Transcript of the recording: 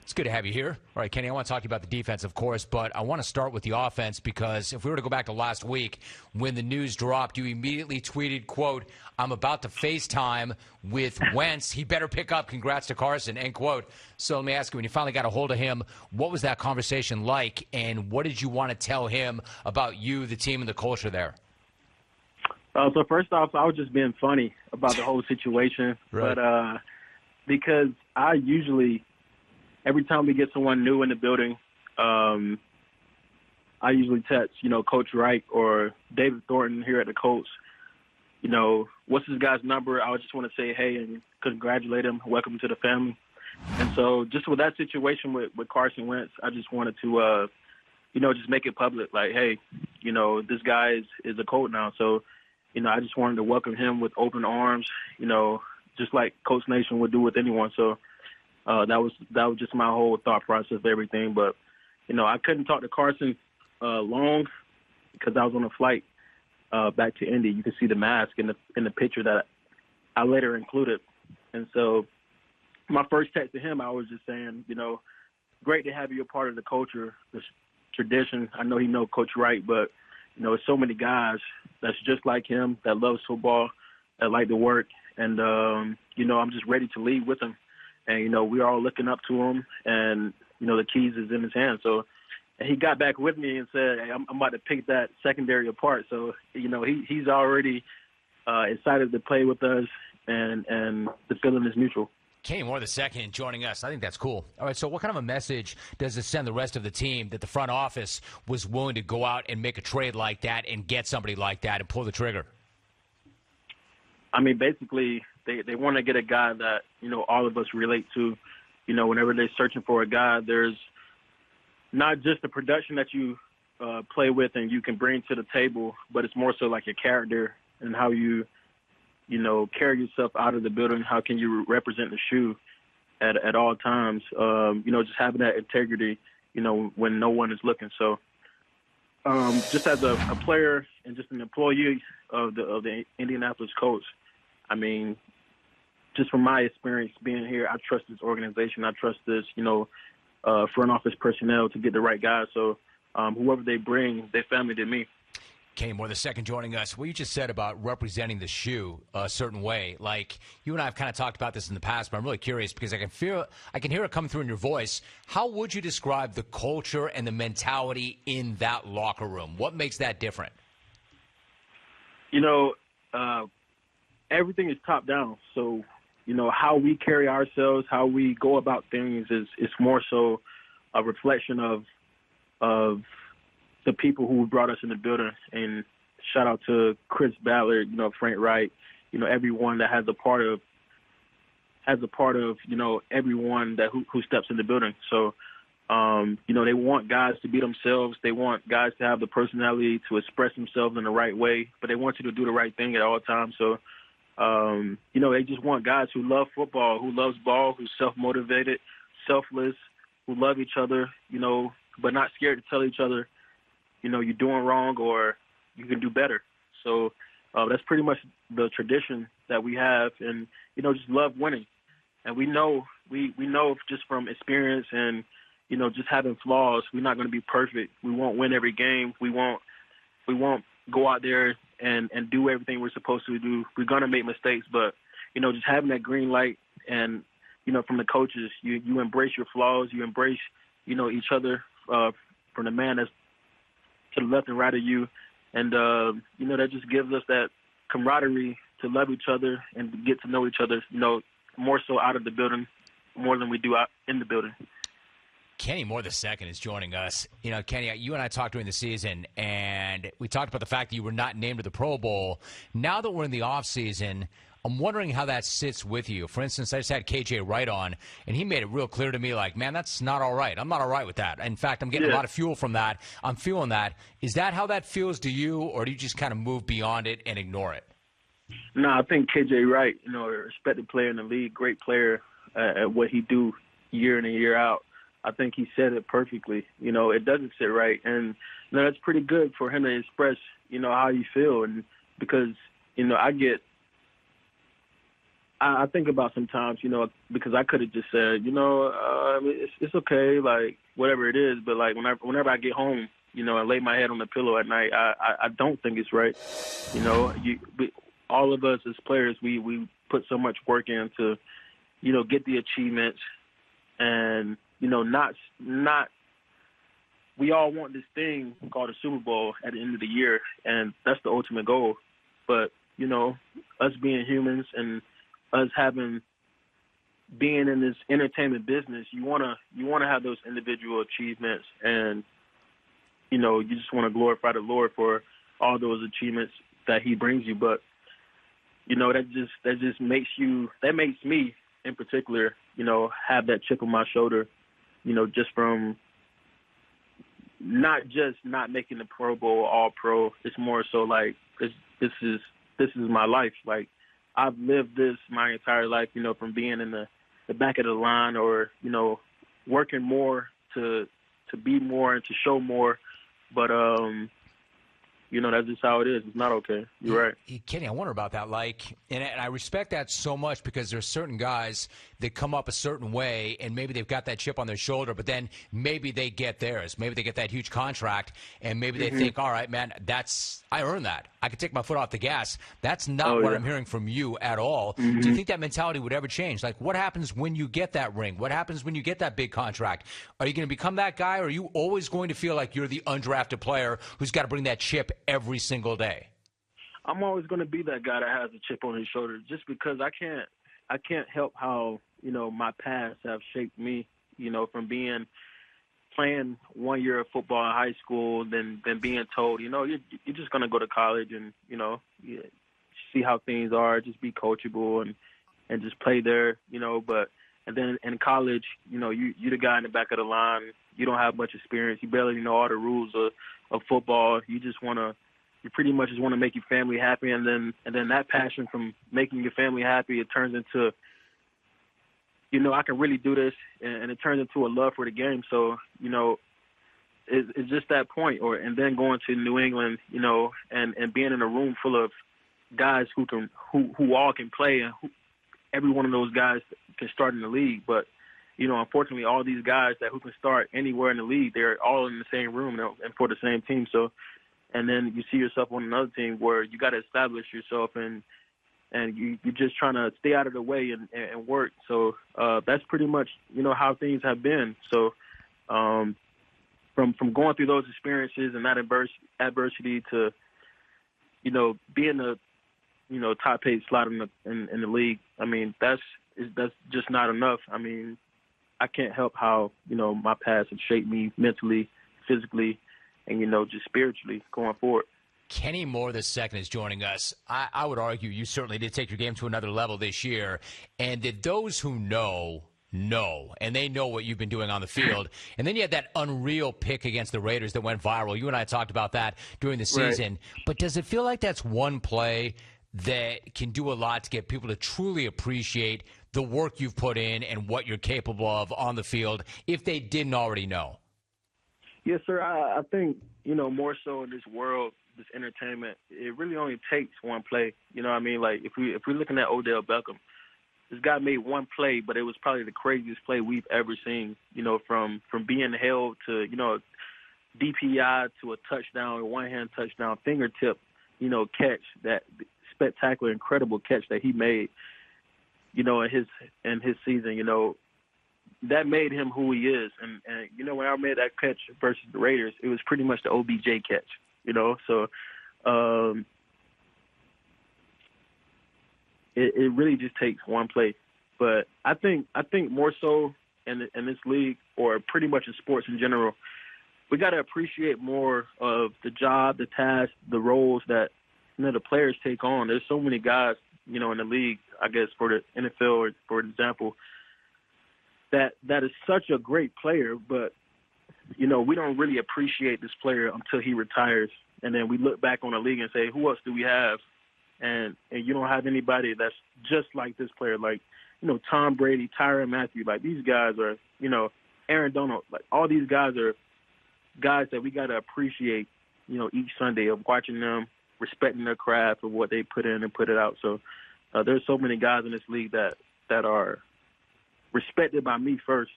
It's good to have you here. All right, Kenny, I want to talk to you about the defense, of course, but I want to start with the offense because if we were to go back to last week when the news dropped, you immediately tweeted, quote, "I'm about to FaceTime with Wentz. He better pick up. Congrats to Carson," end quote. So let me ask you, when you finally got a hold of him, what was that conversation like, and what did you want to tell him about you, the team, and the culture there? So first off, I was just being funny about the whole situation. Right. But because I usually – every time we get someone new in the building, I usually text, Coach Wright or David Thornton here at the Colts, what's this guy's number? I just want to say hey and congratulate him, welcome to the family. And so just with that situation with Carson Wentz, I just wanted to, just make it public, like, hey, this guy is a Colt now. So, I just wanted to welcome him with open arms, just like Colts Nation would do with anyone. So, that was just my whole thought process of everything. But, I couldn't talk to Carson long because I was on a flight back to Indy. You can see the mask in the picture that I later included. And so my first text to him, I was just saying, great to have you a part of the culture, the tradition. I know he knows Coach Wright, but, there's so many guys that's just like him, that loves football, that like to work. And, I'm just ready to lead with him. And, we're all looking up to him, and, the keys is in his hand. So he got back with me and said, hey, I'm about to pick that secondary apart. So, he's already excited to play with us, and the feeling is mutual. Kenny Moore II joining us. I think that's cool. All right, so what kind of a message does it send the rest of the team that the front office was willing to go out and make a trade like that and get somebody like that and pull the trigger? I mean, basically, they want to get a guy that, all of us relate to. Whenever they're searching for a guy, there's not just the production that you play with and you can bring to the table, but it's more so like your character and how you, carry yourself out of the building. How can you represent the shoe at all times? Just having that integrity, when no one is looking. So just as a player and just an employee of the Indianapolis Colts, I mean, just from my experience being here, I trust this organization. I trust this, front office personnel to get the right guys. So whoever they bring, they're family to me. Kenny Moore II joining us. What you just said about representing the shoe a certain way, like you and I have kind of talked about this in the past, but I'm really curious because I can hear it coming through in your voice. How would you describe the culture and the mentality in that locker room? What makes that different? Everything is top down. So, how we carry ourselves, how we go about things is more so a reflection of the people who brought us in the building. And shout out to Chris Ballard, Frank Wright, everyone that has a part of, everyone that who steps in the building. So, they want guys to be themselves. They want guys to have the personality to express themselves in the right way, but they want you to do the right thing at all times. So, they just want guys who love football, who loves ball, who's self-motivated, selfless, who love each other, but not scared to tell each other, you're doing wrong or you can do better. So that's pretty much the tradition that we have, and, just love winning. And we know just from experience and, just having flaws, we're not going to be perfect. We won't win every game. We won't go out there and do everything we're supposed to do. We're going to make mistakes, but, just having that green light and, from the coaches, you embrace your flaws, you embrace, each other from the man that's to the left and right of you. And, that just gives us that camaraderie to love each other and get to know each other, more so out of the building, more than we do out in the building. Kenny Moore II is joining us. Kenny, you and I talked during the season, and we talked about the fact that you were not named to the Pro Bowl. Now that we're in the offseason, I'm wondering how that sits with you. For instance, I just had KJ Wright on, and he made it real clear to me, like, man, that's not all right. I'm not all right with that. In fact, I'm getting a lot of fuel from that. I'm feeling that. Is that how that feels to you, or do you just kind of move beyond it and ignore it? No, I think KJ Wright, a respected player in the league, great player at what he do year in and year out. I think he said it perfectly. It doesn't sit right. And that's pretty good for him to express, how you feel. And because, I get I think about sometimes, because I could have just said, it's okay, like whatever it is. But like whenever I get home, and lay my head on the pillow at night, I don't think it's right. All of us as players, we put so much work in to, get the achievements, and not. We all want this thing called a Super Bowl at the end of the year, and that's the ultimate goal. But us being humans and us being in this entertainment business, you wanna have those individual achievements, and you just want to glorify the Lord for all those achievements that He brings you. But that just makes me in particular, have that chip on my shoulder, just from not making the Pro Bowl, All Pro. It's more so like this is my life. Like, I've lived this my entire life, from being in the back of the line, or working more to be more and to show more. But that's just how it is. It's not okay. You're right. Kenny, I wonder about that. Like, and I respect that so much, because there's certain guys that come up a certain way, and maybe they've got that chip on their shoulder, but then maybe they get theirs. Maybe they get that huge contract, and maybe they think, all right, man, I earned that. I can take my foot off the gas. That's not what I'm hearing from you at all. Do you think that mentality would ever change? Like, what happens when you get that ring? What happens when you get that big contract? Are you going to become that guy, or are you always going to feel like you're the undrafted player who's got to bring that chip every single day? I'm always going to be that guy that has a chip on his shoulder, just because I can't help how, my past have shaped me, from playing 1 year of football in high school, then being told, you're just going to go to college and, see how things are, just be coachable and just play there, and then in college, you're the guy in the back of the line. You don't have much experience. You barely know all the rules of football. You pretty much just want to make your family happy, and then that passion from making your family happy, it turns into, I can really do this, and it turns into a love for the game. So, it's just that point. And then going to New England, and being in a room full of guys who all can play, and every one of those guys can start in the league. But, unfortunately, all these guys who can start anywhere in the league, they're all in the same room and for the same team. So, and then you see yourself on another team where you got to establish yourself, and you're just trying to stay out of the way and work. So that's pretty much, how things have been. So from going through those experiences and that adversity to, being the, top 8 slot in the league, I mean, that's just not enough. I mean, I can't help how, my past has shaped me mentally, physically, and, just spiritually going forward. Kenny Moore II is joining us. I would argue you certainly did take your game to another level this year, and that those who know, and they know what you've been doing on the field. And then you had that unreal pick against the Raiders that went viral. You and I talked about that during the season. Right. But does it feel like that's one play that can do a lot to get people to truly appreciate the work you've put in and what you're capable of on the field, if they didn't already know? Yes, sir. I think, more so in this world, this entertainment, it really only takes one play. You know what I mean? Like, if we're looking at Odell Beckham, this guy made one play, but it was probably the craziest play we've ever seen, from being held to, DPI to a touchdown, a one-hand touchdown, fingertip, catch, that spectacular, incredible catch that he made, in his season, that made him who he is. And when I made that catch versus the Raiders, it was pretty much the OBJ catch, So it really just takes one play. But I think more so in this league, or pretty much in sports in general, we got to appreciate more of the job, the task, the roles that the players take on. There's so many guys, in the league, I guess, for the NFL, for example, that is such a great player, but, we don't really appreciate this player until he retires. And then we look back on the league and say, who else do we have? And you don't have anybody that's just like this player, like, Tom Brady, Tyrann Mathieu. Like, these guys are, Aaron Donald. Like, all these guys are guys that we got to appreciate, each Sunday, of watching them, respecting their craft of what they put in and put it out. So There's so many guys in this league that are respected by me first,